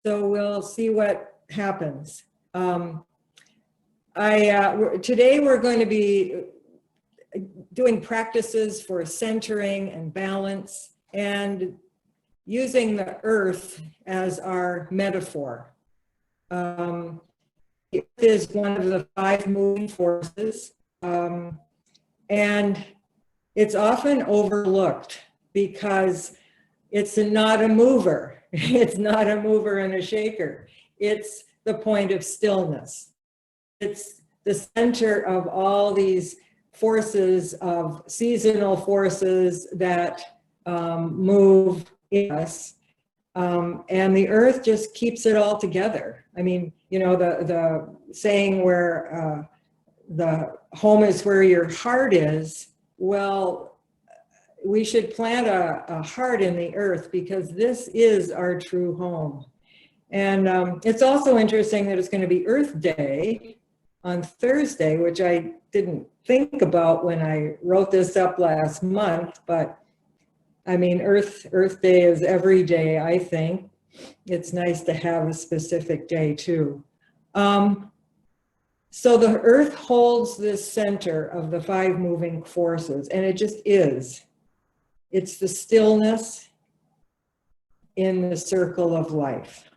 So we'll see what happens. Today we're going to be doing practices for centering and balance and using the earth as our metaphor. It is one of the 5 moving forces, and it's often overlooked because it's not a mover. It's not a mover and a shaker. It's the point of stillness. It's the center of all these forces, of seasonal forces that move in us. And the earth just keeps it all together. I mean, you know, the saying where the home is where your heart is, well, we should plant a heart in the earth because this is our true home. And it's also interesting that it's going to be Earth Day on Thursday, which I didn't think about when I wrote this up last month, but I mean, Earth Day is every day, I think. It's nice to have a specific day too. So the earth holds this center of the 5 moving forces, and it just is. It's the stillness in the circle of life.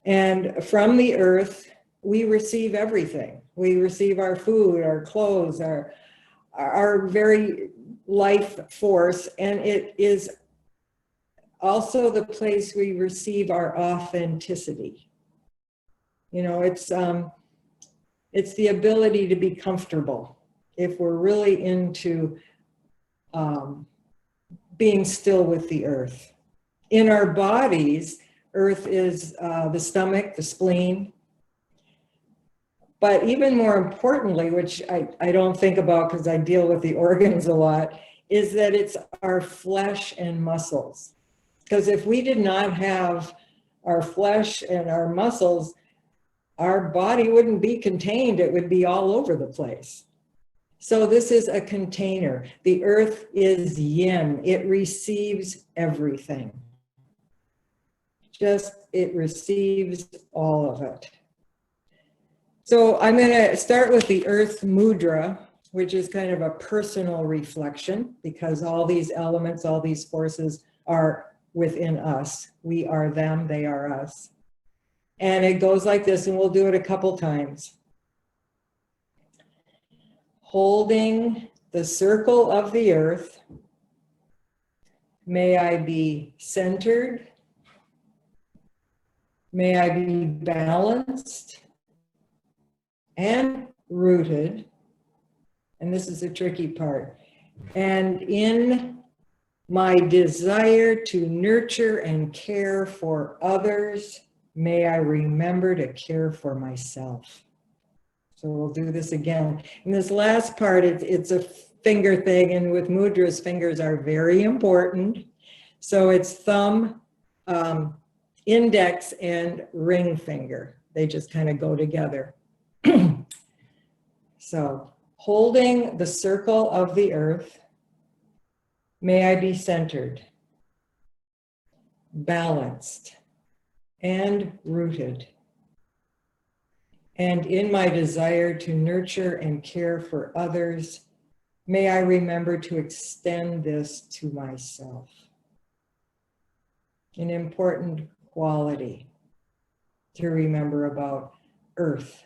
And from the earth, we receive everything. We receive our food, our clothes, our very life force, and it is also the place we receive our authenticity. You know, it's the ability to be comfortable if we're really into being still with the earth. In our bodies, earth is the stomach, the spleen. But even more importantly, which I don't think about because I deal with the organs a lot, is that it's our flesh and muscles. Because if we did not have our flesh and our muscles, our body wouldn't be contained. It would be all over the place. So this is a container. The earth is yin. It receives everything. It receives all of it. So I'm going to start with the Earth Mudra, which is kind of a personal reflection because all these elements, all these forces are within us. We are them, they are us. And it goes like this, and we'll do it a couple times. Holding the circle of the earth, may I be centered, may I be balanced and rooted, and this is the tricky part, and in my desire to nurture and care for others, may I remember to care for myself. So we'll do this again. In this last part, it's a finger thing, and with mudras, fingers are very important. So it's thumb, index, and ring finger. They just kind of go together. So, holding the circle of the earth, may I be centered, balanced, and rooted. And in my desire to nurture and care for others, may I remember to extend this to myself. An important quality to remember about earth.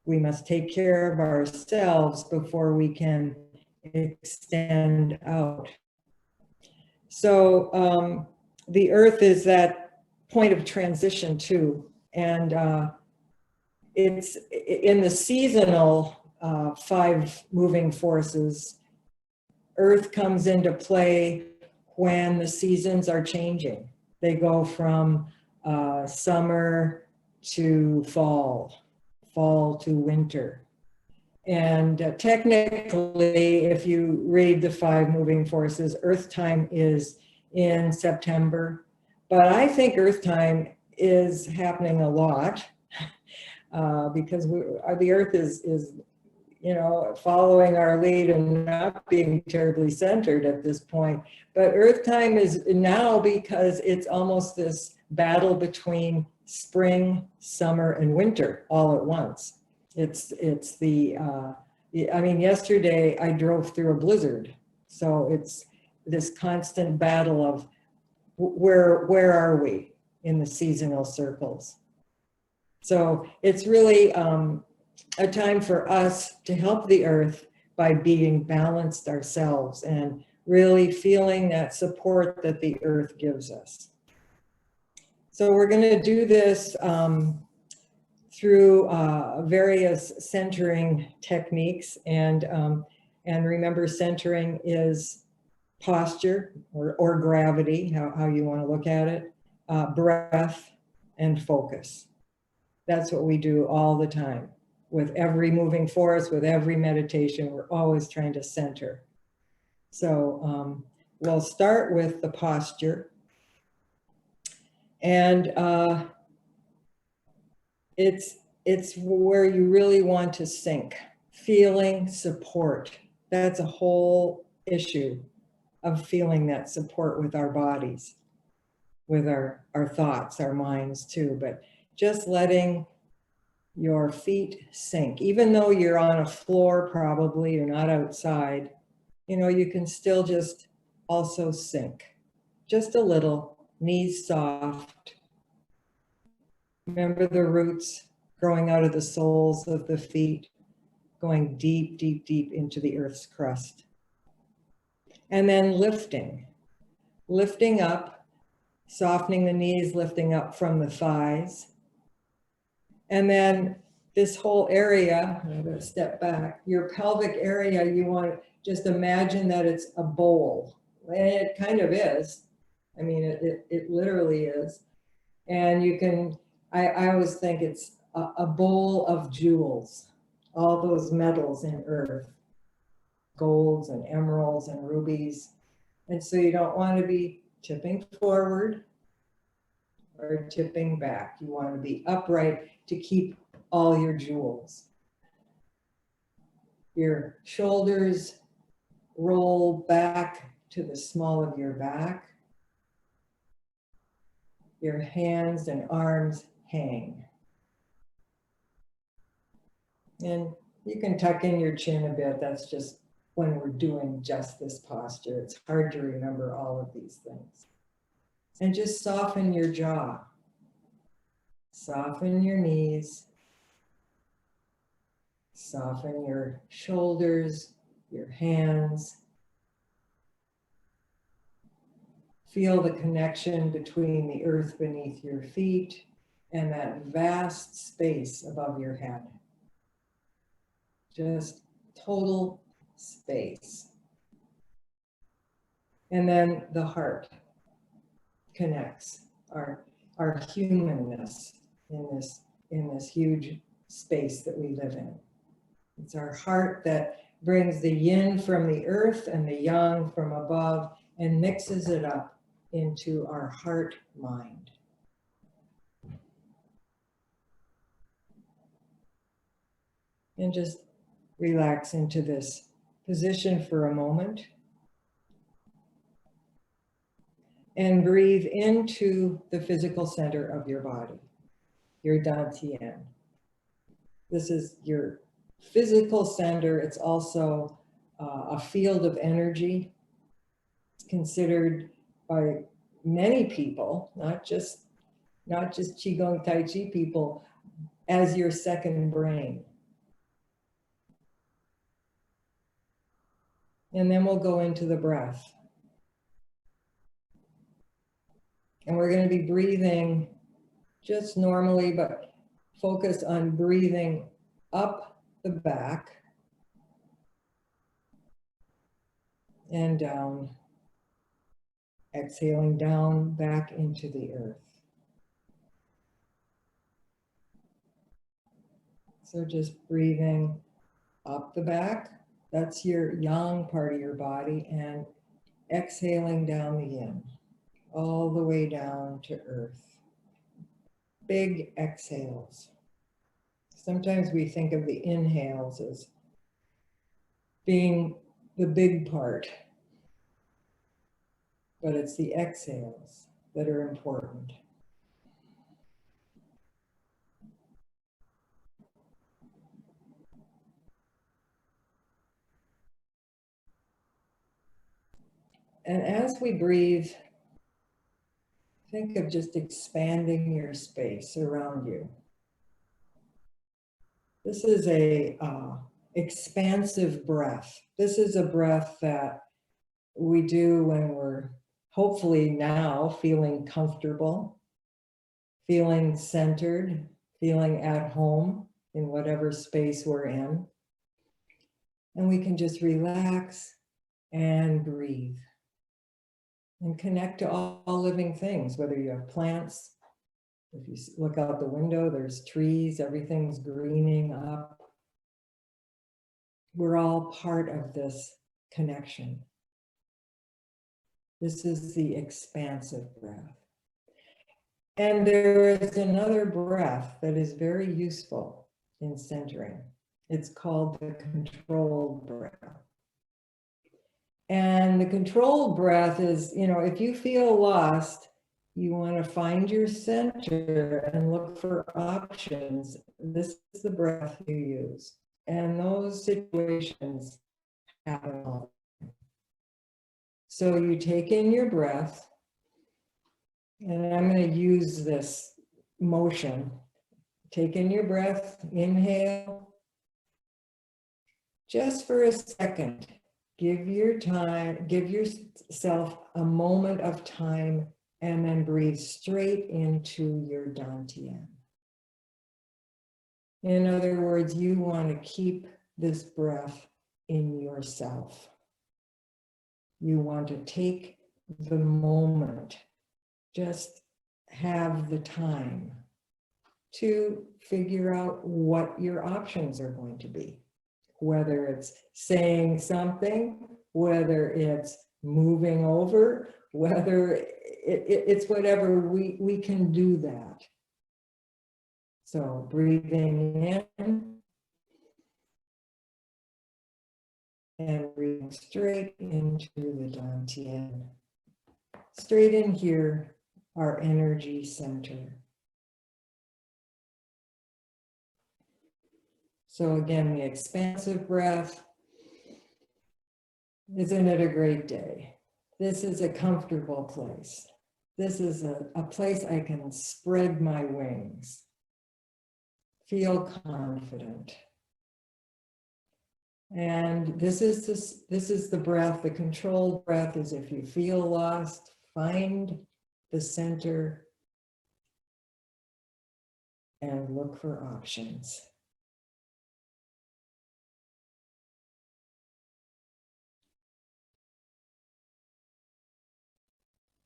We must take care of ourselves before we can extend out. So the earth is that point of transition too. And it's in the seasonal 5 moving forces, earth comes into play when the seasons are changing. They go from summer to fall to winter. And technically, if you read the 5 moving forces, Earth time is in September. But I think Earth time is happening a lot because the Earth is, you know, following our lead and not being terribly centered at this point. But Earth time is now because it's almost this battle between spring, summer, and winter all at once. It's the, I mean, yesterday I drove through a blizzard. So it's this constant battle of where are we in the seasonal circles? So it's really a time for us to help the earth by being balanced ourselves and really feeling that support that the earth gives us. So we're going to do this through various centering techniques, and remember, centering is posture or gravity, how you want to look at it, breath, and focus. That's what we do all the time. With every moving force, with every meditation, we're always trying to center. So we'll start with the posture. And it's where you really want to sink, feeling support. That's a whole issue of feeling that support with our bodies, with our thoughts, our minds too, but just letting your feet sink. Even though you're on a floor, probably you're not outside, you know, you can still just also sink. Just a little, knees soft. Remember the roots growing out of the soles of the feet, going deep, deep, deep into the earth's crust. And then lifting up, softening the knees, lifting up from the thighs. And then this whole area, I'm going to step back, your pelvic area, you want to just imagine that it's a bowl. And it kind of is. I mean, it literally is. And you can, I always think it's a bowl of jewels, all those metals in earth, golds and emeralds and rubies. And so you don't want to be tipping forward or tipping back. You want to be upright to keep all your jewels. Your shoulders roll back to the small of your back. Your hands and arms hang. And you can tuck in your chin a bit. That's just when we're doing just this posture. It's hard to remember all of these things. And just soften your jaw. Soften your knees. Soften your shoulders, your hands. Feel the connection between the earth beneath your feet and that vast space above your head. Just total space. And then the heart connects our humanness in this huge space that we live in. It's our heart that brings the yin from the earth and the yang from above and mixes it up into our heart mind. And just relax into this position for a moment. And breathe into the physical center of your body, your dantian. This is your physical center. It's also a field of energy. It's considered by many people, not just Qigong Tai Chi people, as your second brain. And then we'll go into the breath. And we're going to be breathing just normally, but focus on breathing up the back and down. Exhaling down back into the earth. So just breathing up the back. That's your yang part of your body, and exhaling down the yin, all the way down to earth. Big exhales. Sometimes we think of the inhales as being the big part, but it's the exhales that are important. And as we breathe, think of just expanding your space around you. This is a expansive breath. This is a breath that we do when we're hopefully now feeling comfortable, feeling centered, feeling at home in whatever space we're in. And we can just relax and breathe and connect to all living things, whether you have plants. If you look out the window, there's trees, everything's greening up. We're all part of this connection. This is the expansive breath. And there is another breath that is very useful in centering. It's called the controlled breath. And the controlled breath is, if you feel lost, you want to find your center and look for options. This is the breath you use. And those situations happen all the time. So you take in your breath, and I'm going to use this motion. Take in your breath, inhale. Just for a second, give yourself a moment of time, and then breathe straight into your dantian. In other words, you want to keep this breath in yourself. You want to take the moment, just have the time to figure out what your options are going to be. Whether it's saying something, whether it's moving over, whether it's whatever, we can do that. So breathing in and breathing straight into the dantian. Straight in here, our energy center. So again, the expansive breath. Isn't it a great day? This is a comfortable place. This is a place I can spread my wings. Feel confident. And this is the breath. The controlled breath is if you feel lost, find the center and look for options.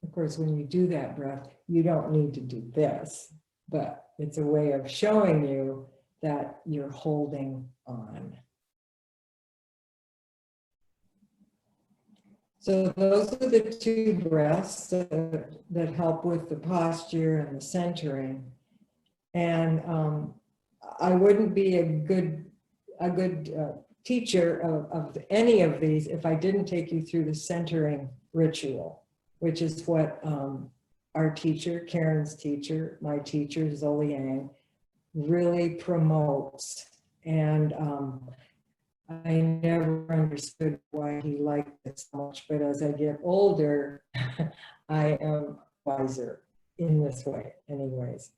Of course, when you do that breath, you don't need to do this, but it's a way of showing you that you're holding on. So those are the two breaths that help with the posture and the centering. And I wouldn't be a good teacher of any of these if I didn't take you through the centering ritual, which is what our teacher, Karen's teacher, my teacher, Zoli Yang, really promotes. And I never understood why he liked it so much, but as I get older, I am wiser in this way anyways.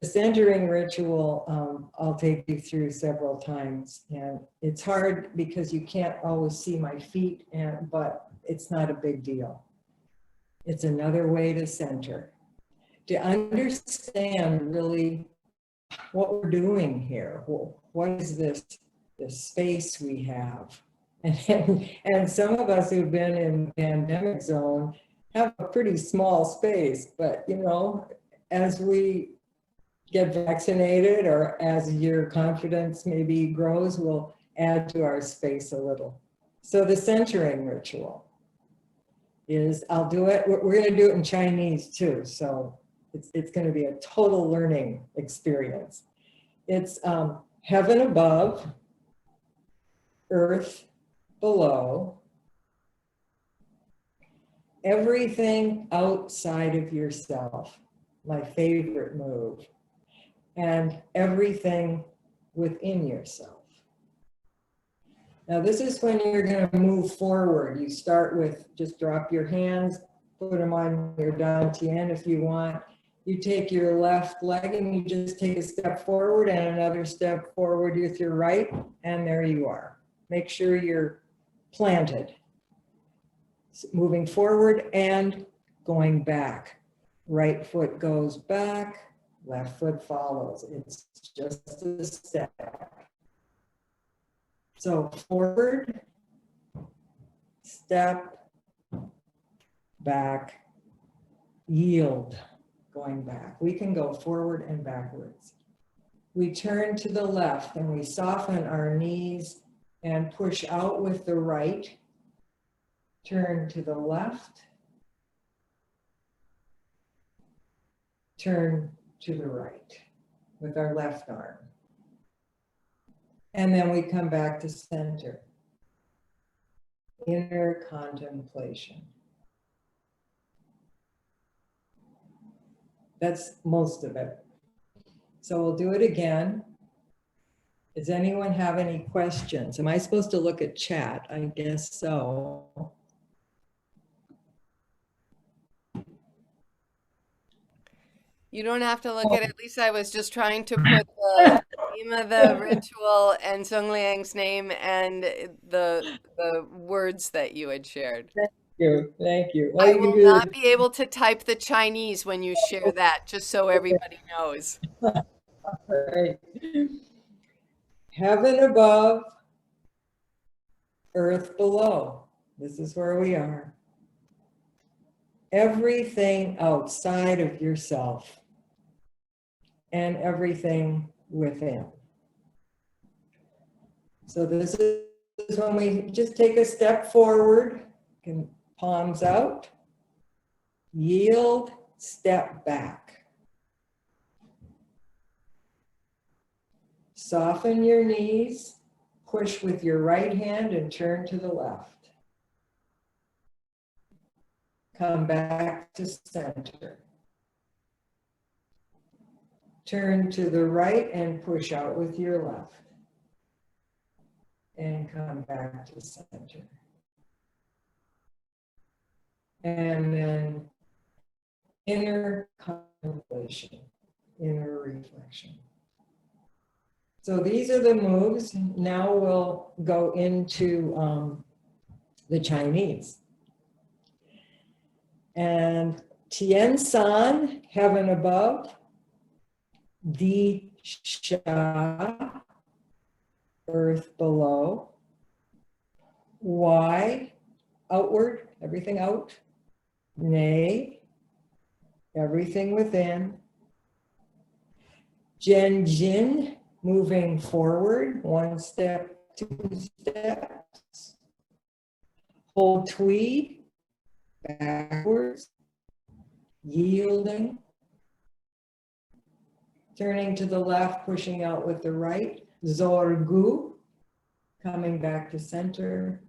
The centering ritual, I'll take you through several times, and it's hard because you can't always see my feet, but it's not a big deal. It's another way to center, to understand really what we're doing here. What is this space we have? And some of us who've been in the pandemic zone have a pretty small space, but as we get vaccinated or as your confidence maybe grows, we'll add to our space a little. So the centering ritual is, I'll do it, we're going to do it in Chinese too, so it's going to be a total learning experience. It's heaven above, earth below, everything outside of yourself, my favorite move, and everything within yourself. Now this is when you're going to move forward. You start with just drop your hands, put them on your dantian if you want. You take your left leg and you just take a step forward and another step forward with your right, and there you are. Make sure you're planted. Moving forward and going back. Right foot goes back, left foot follows. It's just a step. So forward, step, back, yield, going back. We can go forward and backwards. We turn to the left and we soften our knees and push out with the right. Turn to the left. Turn to the right with our left arm. And then we come back to center. Inner contemplation. That's most of it. So we'll do it again. Does anyone have any questions? Am I supposed to look at chat? I guess so. You don't have to look at it. Lisa, I was just trying to put the name of the ritual and Sung Liang's name and the words that you had shared. Thank you. Thank you. I will not be able to type the Chinese when you share that, just so everybody knows. Right. Heaven above, earth below. This is where we are. Everything outside of yourself and everything within. So this is when we just take a step forward, can palms out, yield, step back. Soften your knees, push with your right hand and turn to the left. Come back to center. Turn to the right and push out with your left. And come back to center. And then inner contemplation, inner reflection. So these are the moves. Now we'll go into the Chinese. And Tian San, heaven above, Di Sha, earth below, Y, outward, everything out, Nei, everything within, Jen Jin, moving forward, one step, two steps, Ho Tui, backwards, yielding, turning to the left, pushing out with the right, Zorgu, coming back to center,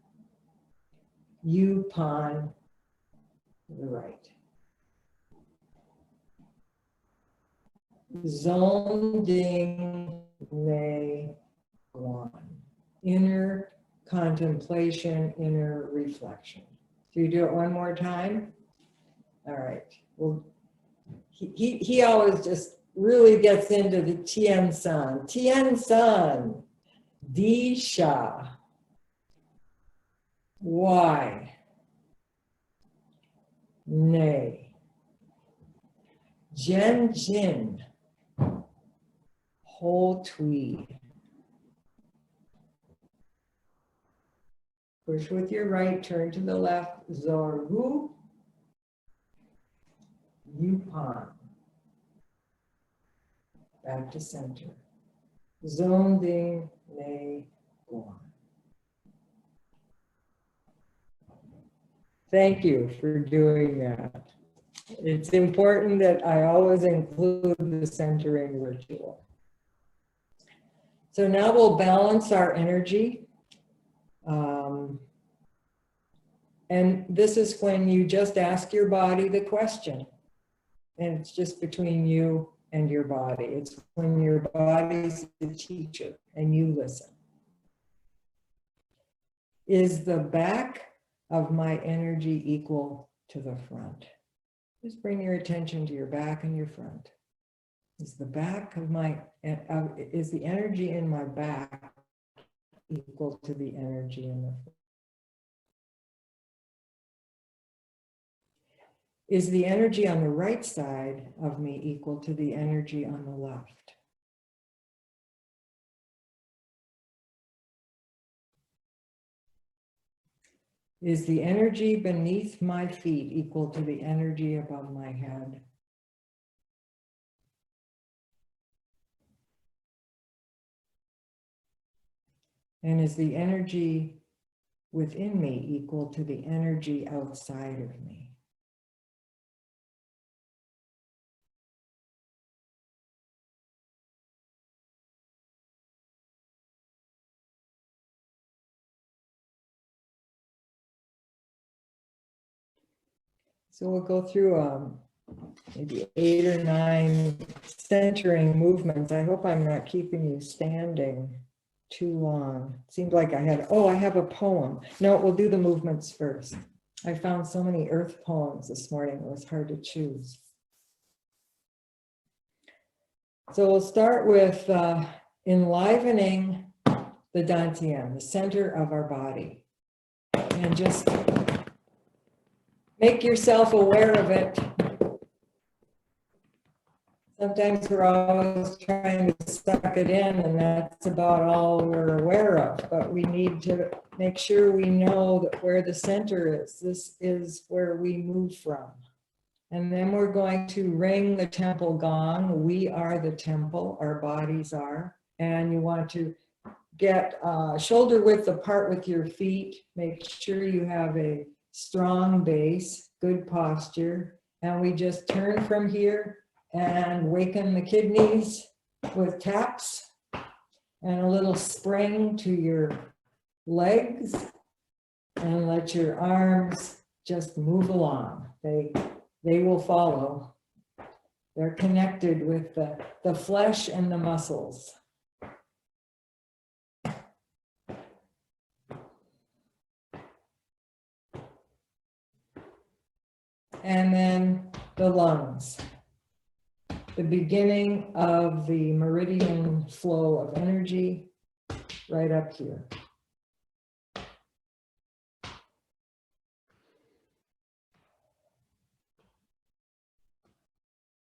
Yupan, to the right. Zonding Ne Guan, inner contemplation, inner reflection. Do you do it one more time? All right. Well, he always just really gets into the Tian San. Tian San, Di Sha, Y, Nei, Jen Jin, Ho Tui. Push with your right, turn to the left, Zorgu, Yupan. Back to center. Zonding Ne Guan. Thank you for doing that. It's important that I always include the centering ritual. So now we'll balance our energy. And this is when you just ask your body the question. And it's just between you and your body. It's when your body's the teacher and you listen. Is the back of my energy equal to the front? Just bring your attention to your back and your front. Is the back of my, is the energy in my back equal to the energy in the front? Is the energy on the right side of me equal to the energy on the left? Is the energy beneath my feet equal to the energy above my head? And is the energy within me equal to the energy outside of me? So we'll go through maybe 8 or 9 centering movements. I hope I'm not keeping you standing too long. It seemed like I had, oh, I have a poem. No, we'll do the movements first. I found so many earth poems this morning, it was hard to choose. So we'll start with enlivening the Dantian, the center of our body. And just make yourself aware of it. Sometimes we're always trying to suck it in, and that's about all we're aware of. But we need to make sure we know that where the center is. This is where we move from. And then we're going to ring the temple gong. We are the temple, our bodies are. And you want to get shoulder width apart with your feet. Make sure you have a strong base, good posture. And we just turn from here and waken the kidneys with taps and a little spring to your legs, and let your arms just move along. They will follow. They're connected with the flesh and the muscles. And then the lungs. The beginning of the meridian flow of energy right up here.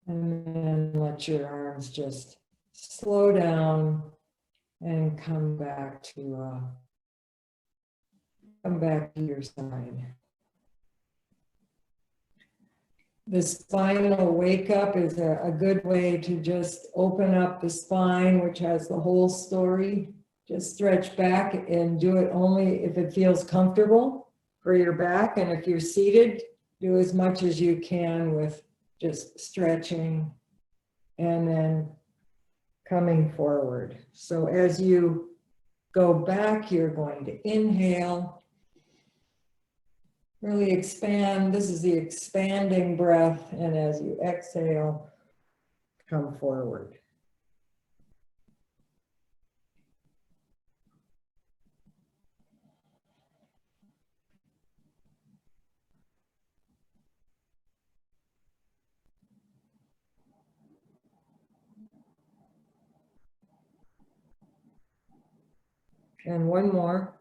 And then let your arms just slow down and come back to your side. The spinal wake up is a good way to just open up the spine, which has the whole story. Just stretch back and do it only if it feels comfortable for your back. And if you're seated, do as much as you can with just stretching and then coming forward. So as you go back, you're going to inhale. Really expand. This is the expanding breath. And as you exhale, come forward. And one more.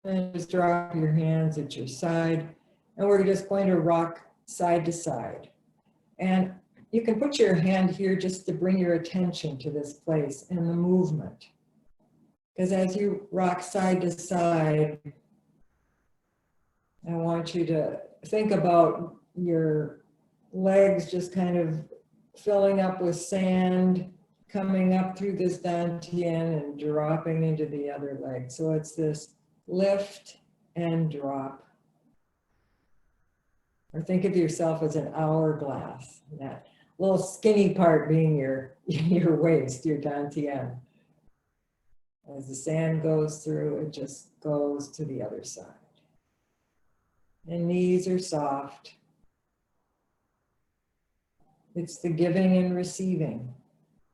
And just drop your hands at your side. And we're just going to rock side to side. And you can put your hand here just to bring your attention to this place and the movement. Because as you rock side to side, I want you to think about your legs just kind of filling up with sand, coming up through this dantian and dropping into the other leg. So it's this lift and drop. Or think of yourself as an hourglass, that little skinny part being your waist, your dantian. As the sand goes through, it just goes to the other side. And knees are soft. It's the giving and receiving.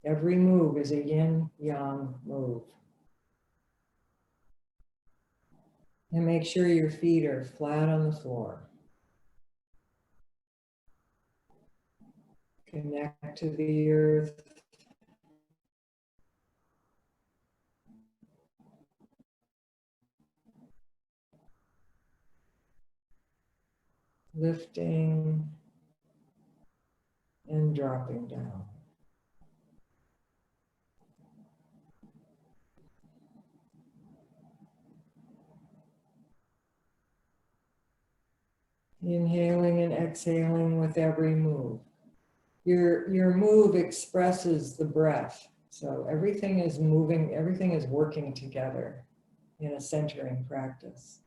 Every move is a yin-yang move. And make sure your feet are flat on the floor. Connect to the earth. Lifting and dropping down. Inhaling and exhaling with every move. Your move expresses the breath. So everything is moving, everything is working together in a centering practice.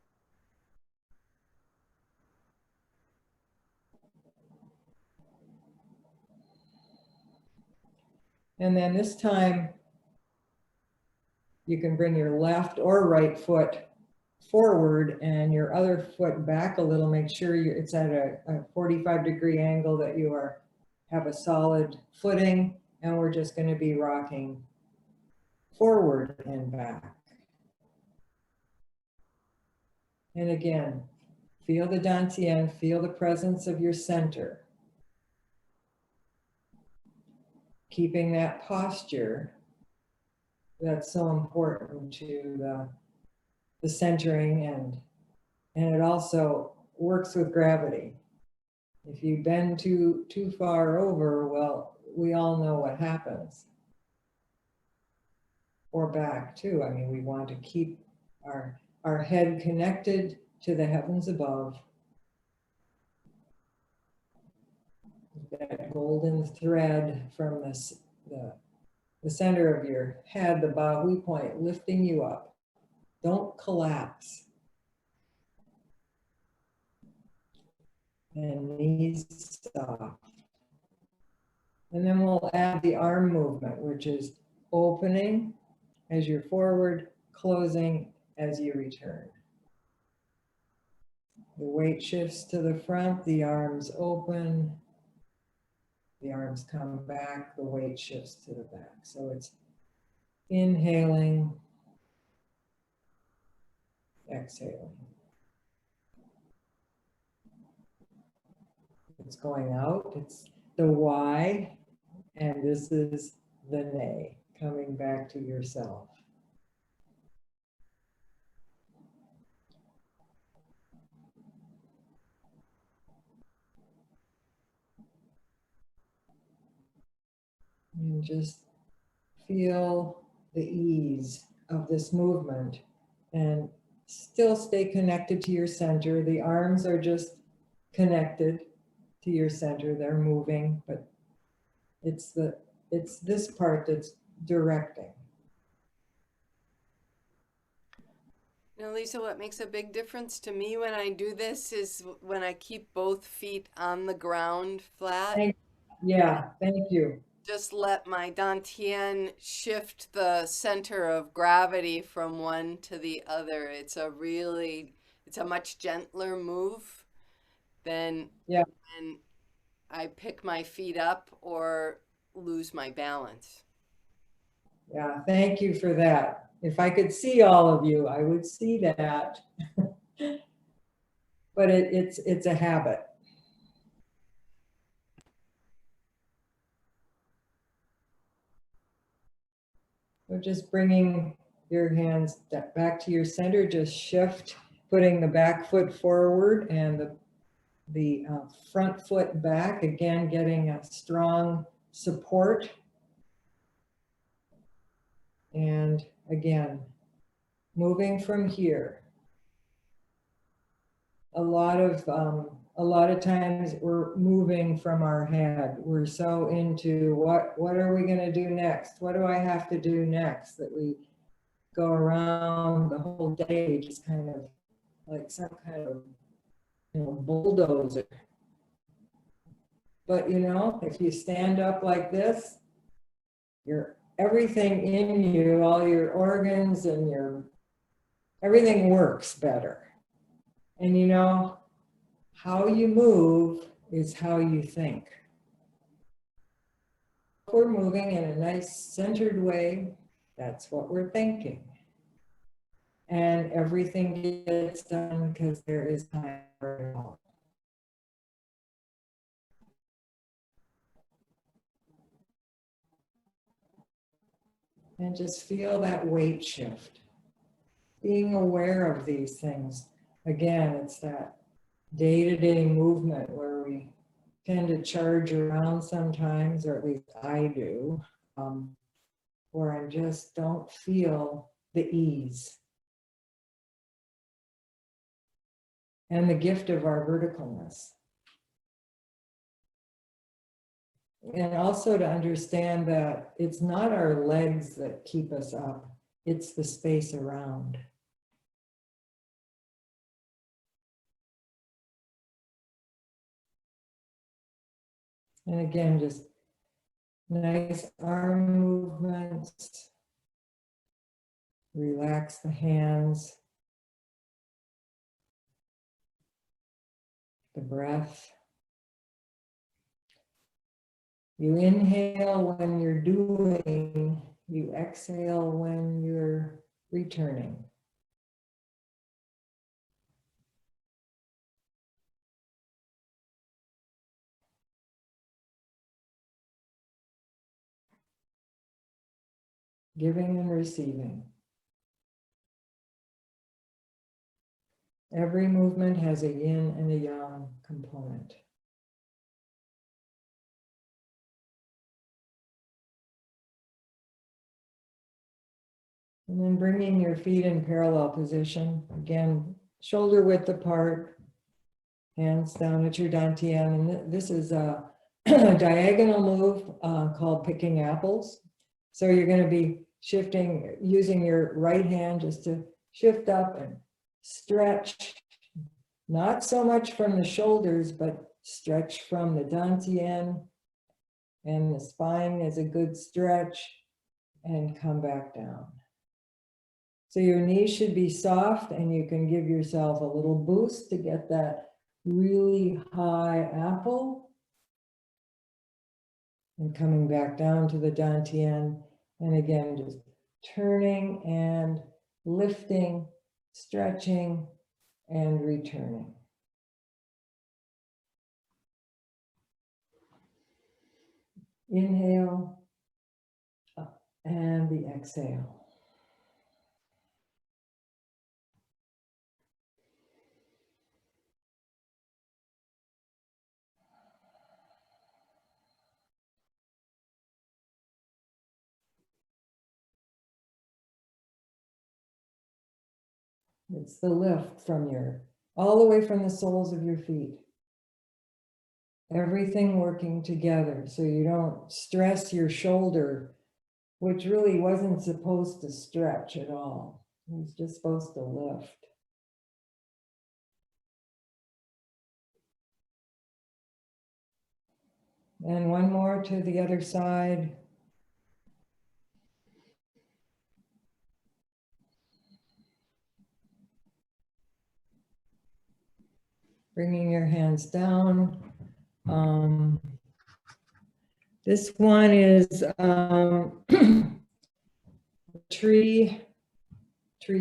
And then this time, you can bring your left or right foot forward and your other foot back a little. Make sure it's at a 45-degree angle, that you have a solid footing, and we're just going to be rocking forward and back. And again, feel the dantian, feel the presence of your center. Keeping that posture, that's so important to the centering, and it also works with gravity. If you bend too far over, well, we all know what happens. Or back too. I mean, we want to keep our head connected to the heavens above. That golden thread from the center of your head, the Bahui point, lifting you up. Don't collapse. And knees soft. And then we'll add the arm movement, which is opening as you're forward, closing as you return. The weight shifts to the front, the arms open, the arms come back, the weight shifts to the back. So it's inhaling, exhaling. It's going out, it's the Y, and this is the nay, coming back to yourself. And just feel the ease of this movement and still stay connected to your center. The arms are just connected to your center. They're moving, but it's this part that's directing. Now, Lisa, what makes a big difference to me when I do this is when I keep both feet on the ground flat. Thank you. Just let my dantian shift the center of gravity from one to the other. It's a much gentler move than when I pick my feet up or lose my balance. Yeah, thank you for that. If I could see all of you, I would see that. But it's a habit. So just bringing your hands back to your center, just shift, putting the back foot forward and the front foot back, again, getting a strong support. And again, moving from here. A lot of times we're moving from our head. We're so into what are we going to do next? What do I have to do next? That we go around the whole day just kind of like some kind of bulldozer. But if you stand up like this, everything in you, all your organs and everything works better. And how you move is how you think. we're moving in a nice centered way, that's what we're thinking. And everything gets done because there is time for it all. And just feel that weight shift. Being aware of these things. Again, it's that day-to-day movement where we tend to charge around sometimes, or at least I do, where I just don't feel the ease. And the gift of our verticalness. And also to understand that it's not our legs that keep us up, it's the space around. And again, just nice arm movements. Relax the hands. The breath. You inhale when you're doing, you exhale when you're returning. Giving and receiving. Every movement has a yin and a yang component. And then bringing your feet in parallel position. Again, shoulder width apart, hands down at your dantian. And this is a diagonal move called picking apples. So you're going to be shifting, using your right hand just to shift up and stretch. Not so much from the shoulders, but stretch from the dantian. And the spine is a good stretch. And come back down. So your knees should be soft, and you can give yourself a little boost to get that really high apple. And coming back down to the dantian. And again, just turning and lifting, stretching, and returning. Inhale, and the exhale. It's the lift from all the way from the soles of your feet. Everything working together so you don't stress your shoulder, which really wasn't supposed to stretch at all. It was just supposed to lift. And one more to the other side. Bringing your hands down. This one is tree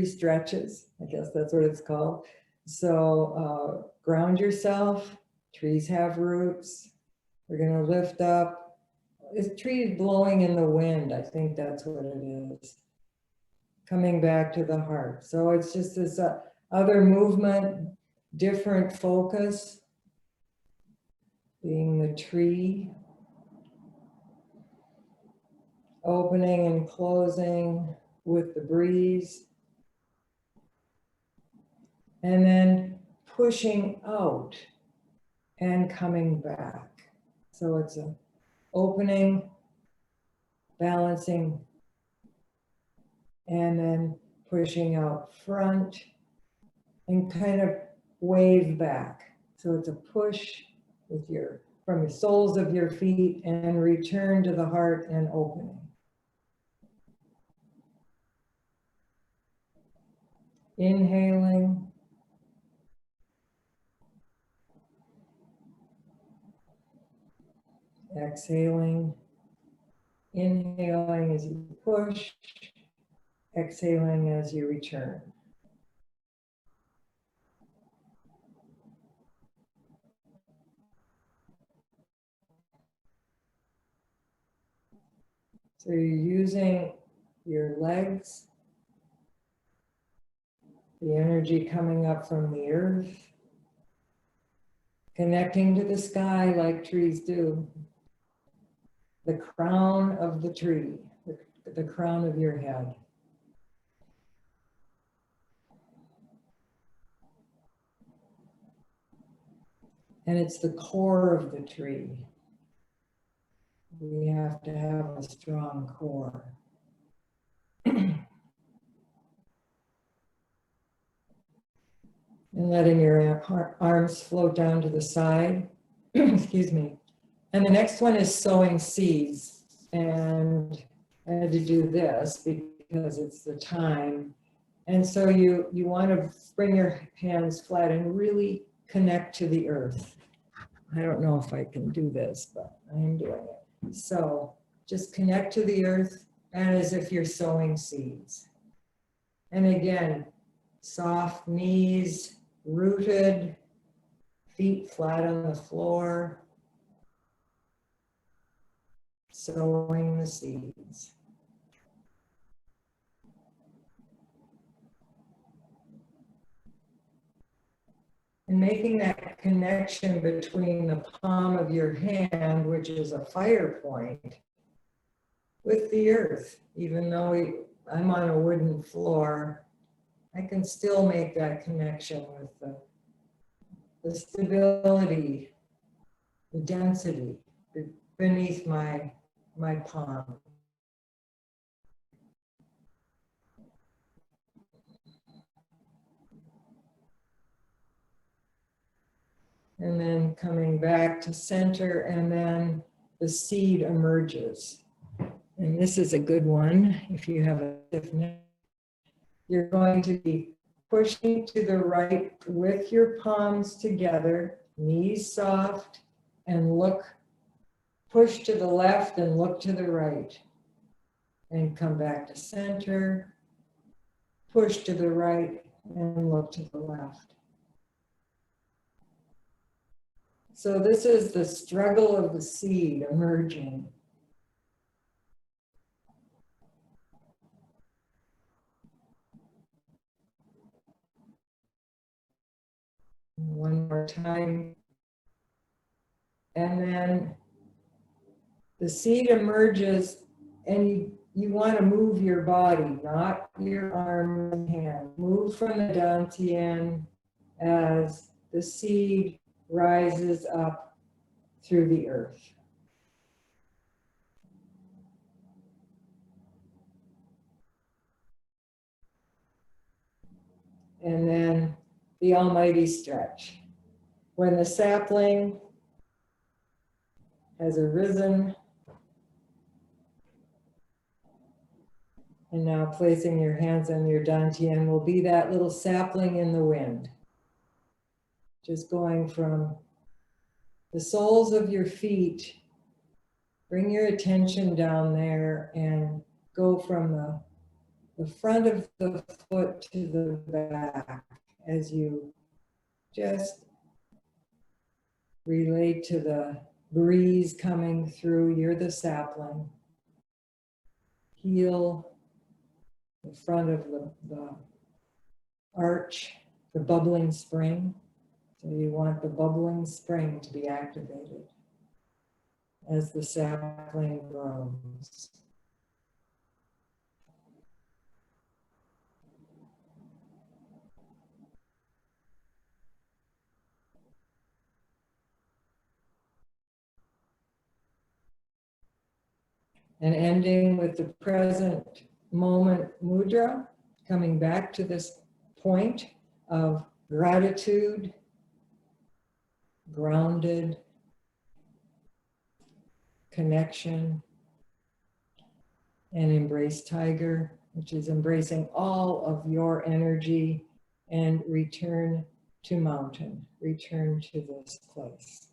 stretches. I guess that's what it's called. So ground yourself. Trees have roots. We're going to lift up. This tree is blowing in the wind. I think that's what it is. Coming back to the heart. So it's just this other movement, different focus, being the tree. Opening and closing with the breeze. And then pushing out and coming back. So it's an opening, balancing, and then pushing out front and kind of wave back. So it's a push with from the soles of your feet and return to the heart and opening. Inhaling. Exhaling. Inhaling as you push, exhaling as you return. So you're using your legs, the energy coming up from the earth, connecting to the sky like trees do. The crown of the tree, the crown of your head. And it's the core of the tree. We have to have a strong core. And letting your arms float down to the side. Excuse me. And the next one is sowing seeds. And I had to do this because it's the time. And so you want to bring your hands flat and really connect to the earth. I don't know if I can do this, but I am doing it. So just connect to the earth and as if you're sowing seeds. And again, soft knees, rooted, feet flat on the floor, sowing the seeds. And making that connection between the palm of your hand, which is a fire point, with the earth. Even though I'm on a wooden floor, I can still make that connection with the stability, the density beneath my palm. And then coming back to center, and then the seed emerges. And this is a good one. If you have a stiff neck, you're going to be pushing to the right with your palms together, knees soft, and push to the left and look to the right. And come back to center, push to the right and look to the left. So this is the struggle of the seed emerging. One more time. And then the seed emerges and you want to move your body, not your arm and hand. Move from the dantian as the seed rises up through the earth. And then the almighty stretch. When the sapling has arisen, and now placing your hands on your dantian will be that little sapling in the wind. Just going from the soles of your feet, bring your attention down there and go from the front of the foot to the back as you just relate to the breeze coming through. You're the sapling. Heel the front of the arch, the bubbling spring. So you want the bubbling spring to be activated as the sapling grows. And ending with the present moment mudra, coming back to this point of gratitude, grounded, connection, and embrace tiger, which is embracing all of your energy and return to mountain, return to this place.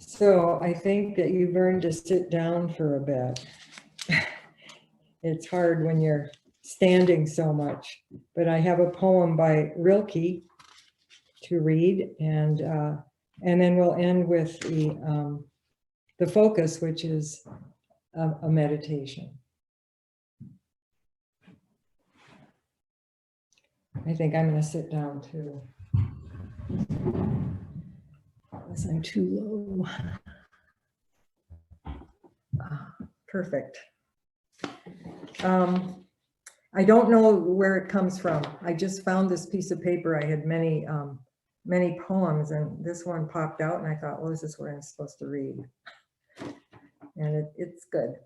So I think that you've earned to sit down for a bit. It's hard when you're standing so much, but I have a poem by Rilke to read, and then we'll end with the focus, which is a meditation. I think I'm going to sit down too. Unless I'm too low. Perfect. I don't know where it comes from. I just found this piece of paper. I had many poems, and this one popped out, and I thought, well, this is what I'm supposed to read. And it's good.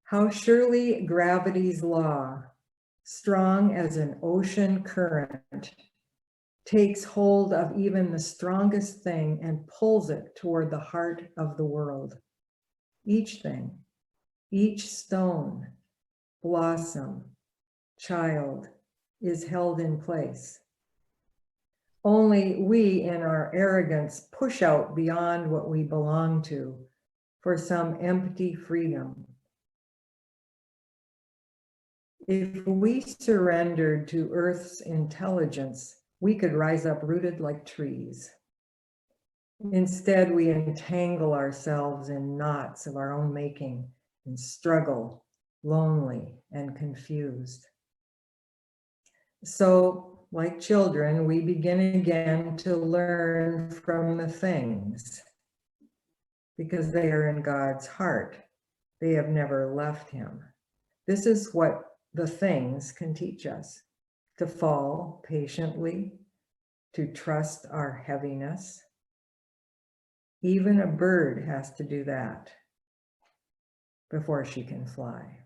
How surely gravity's law, strong as an ocean current, takes hold of even the strongest thing and pulls it toward the heart of the world. Each thing, each stone, blossom, child is held in place. Only we in our arrogance push out beyond what we belong to for some empty freedom. If we surrendered to Earth's intelligence, we could rise up rooted like trees. Instead, we entangle ourselves in knots of our own making and struggle, lonely and confused. So, like children, we begin again to learn from the things because they are in God's heart. They have never left him. This is what the things can teach us: to fall patiently, to trust our heaviness. Even a bird has to do that before she can fly.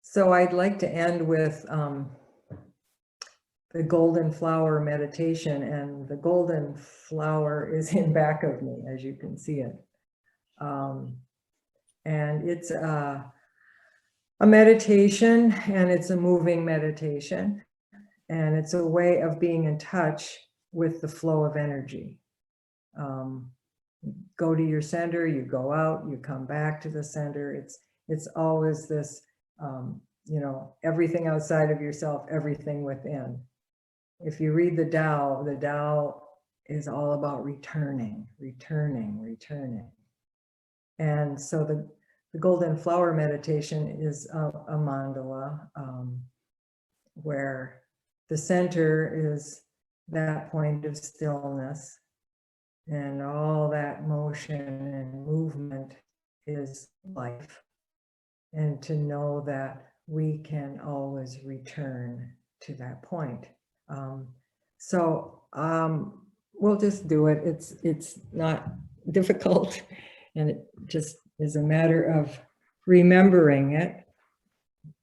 So I'd like to end with the golden flower meditation, and the golden flower is in back of me, as you can see it. And it's a meditation, and it's a moving meditation, and it's a way of being in touch with the flow of energy. Go to your center, you go out, you come back to the center. It's always this, everything outside of yourself, everything within. If you read the Tao is all about returning. And so the golden flower meditation is a mandala, where the center is that point of stillness, and all that motion and movement is life. And to know that we can always return to that point. We'll just do it. It's not difficult, and it just is a matter of remembering it.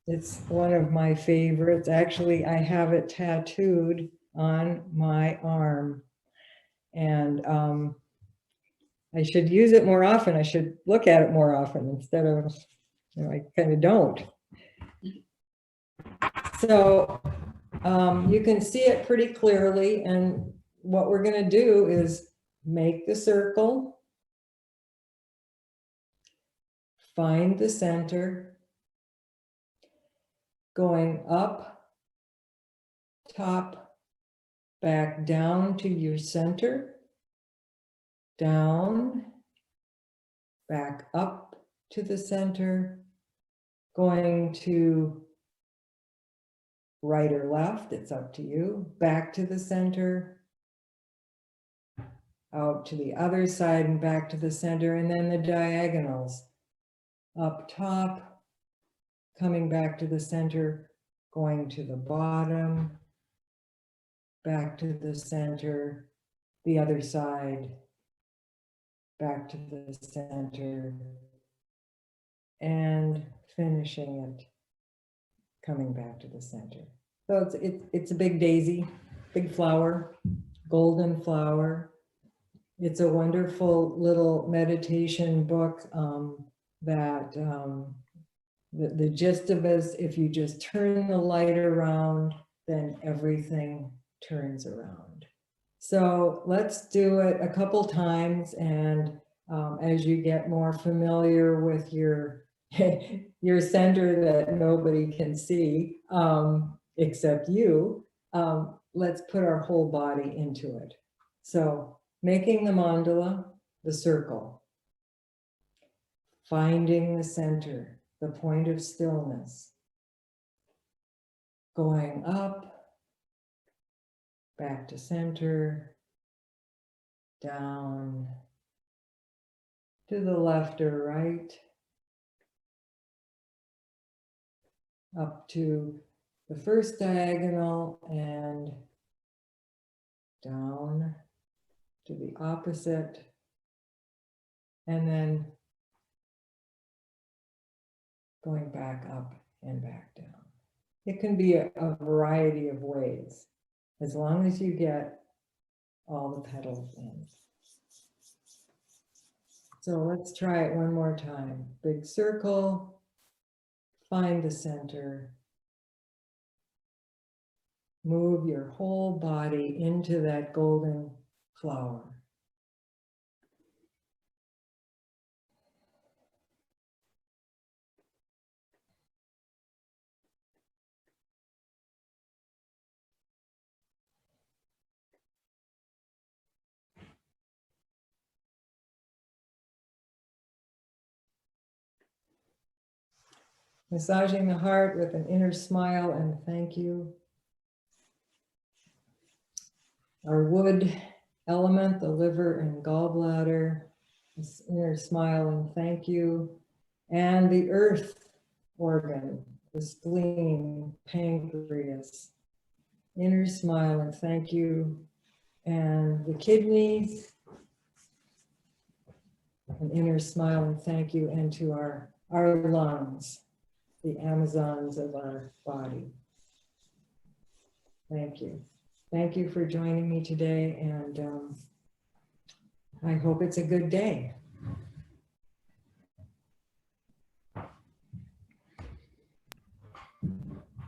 It's one of my favorites. Actually, I have it tattooed on my arm, and I should use it more often. I should look at it more often instead of, I kind of don't. So you can see it pretty clearly, and what we're going to do is make the circle, find the center, going up, top, back down to your center, down, back up to the center, going to right or left, it's up to you, back to the center, out to the other side and back to the center, and then the diagonals, up top, coming back to the center, going to the bottom, back to the center, the other side, back to the center, and finishing it, coming back to the center. So it's a big daisy, big flower, golden flower. It's a wonderful little meditation book that the gist of it is, if you just turn the light around, then everything turns around. So let's do it a couple times, and as you get more familiar with your your center that nobody can see except you, let's put our whole body into it. So making the mandala, the circle, finding the center, the point of stillness, going up, back to center, down, to the left or right, up to the first diagonal and down to the opposite, and then going back up and back down. It can be a variety of ways, as long as you get all the petals in. So let's try it one more time. Big circle, find the center, move your whole body into that golden flower. Massaging the heart with an inner smile and thank you. Our wood element, the liver and gallbladder, this inner smile and thank you. And the earth organ, the spleen, pancreas, inner smile and thank you. And the kidneys, an inner smile and thank you. And to our lungs, the Amazons of our body. Thank you. Thank you for joining me today, and I hope it's a good day.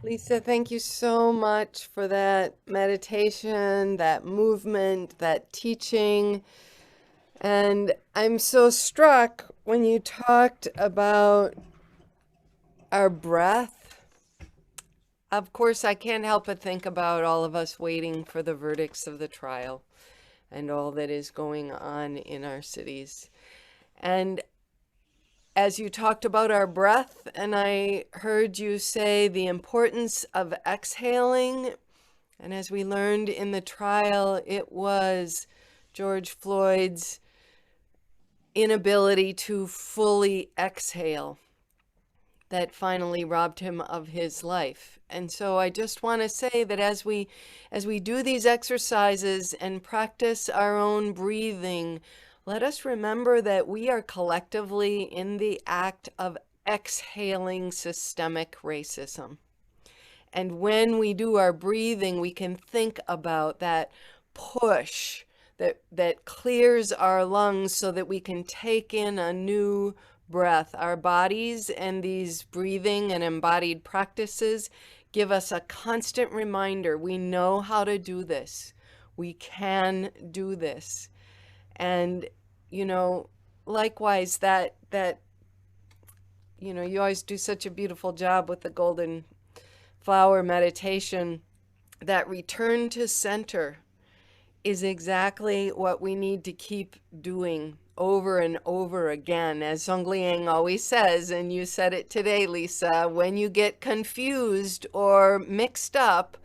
Lisa, thank you so much for that meditation, that movement, that teaching. And I'm so struck when you talked about our breath. Of course, I can't help but think about all of us waiting for the verdicts of the trial and all that is going on in our cities. And as you talked about our breath, and I heard you say the importance of exhaling, and as we learned in the trial, it was George Floyd's inability to fully exhale that finally robbed him of his life. And so I just want to say that as we do these exercises and practice our own breathing, let us remember that we are collectively in the act of exhaling systemic racism. And when we do our breathing, we can think about that push that clears our lungs so that we can take in a new breath. Our bodies and these breathing and embodied practices give us a constant reminder. We know how to do this. We can do this. And, you know, likewise, that you know, you always do such a beautiful job with the golden flower meditation. That return to center is exactly what we need to keep doing over and over again. As Zhong Liang always says, and you said it today, Lisa, when you get confused or mixed up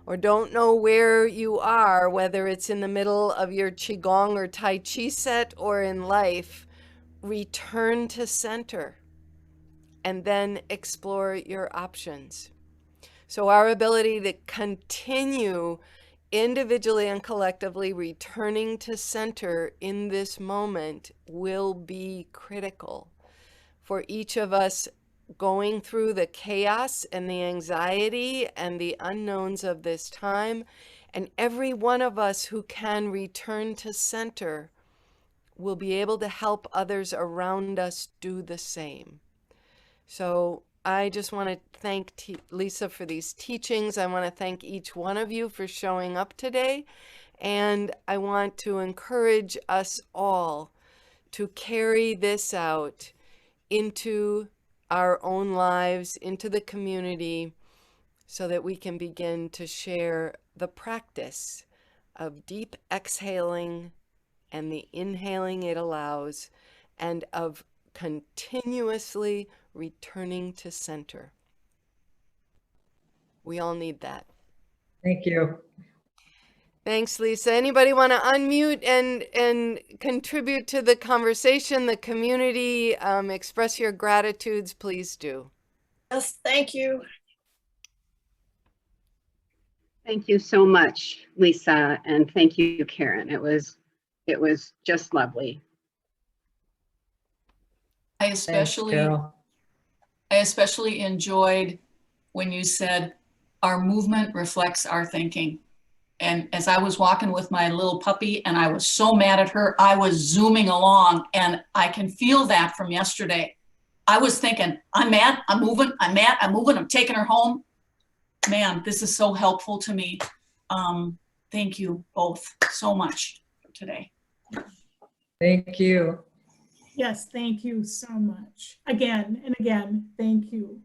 or don't know where you are, whether it's in the middle of your Qigong or Tai Chi set or in life, return to center and then explore your options. So our ability to continue individually and collectively returning to center in this moment will be critical for each of us going through the chaos and the anxiety and the unknowns of this time. And every one of us who can return to center will be able to help others around us do the same. So I just want to thank Lisa for these teachings. I want to thank each one of you for showing up today. And I want to encourage us all to carry this out into our own lives, into the community, so that we can begin to share the practice of deep exhaling and the inhaling it allows, and of continuously returning to center. We all need that. Thank you. Thanks, Lisa. Anybody want to unmute and contribute to the conversation, the community, express your gratitudes, please do. Yes, thank you. Thank you so much, Lisa, and thank you, Karen. It was just lovely. I Thanks, especially Carol. enjoyed when you said our movement reflects our thinking. And as I was walking with my little puppy and I was so mad at her, I was zooming along, and I can feel that from yesterday. I was thinking, I'm mad, I'm moving, I'm mad, I'm moving, I'm taking her home. Man, this is so helpful to me. Thank you both so much for today. Thank you. Yes, thank you so much. Again and again, thank you.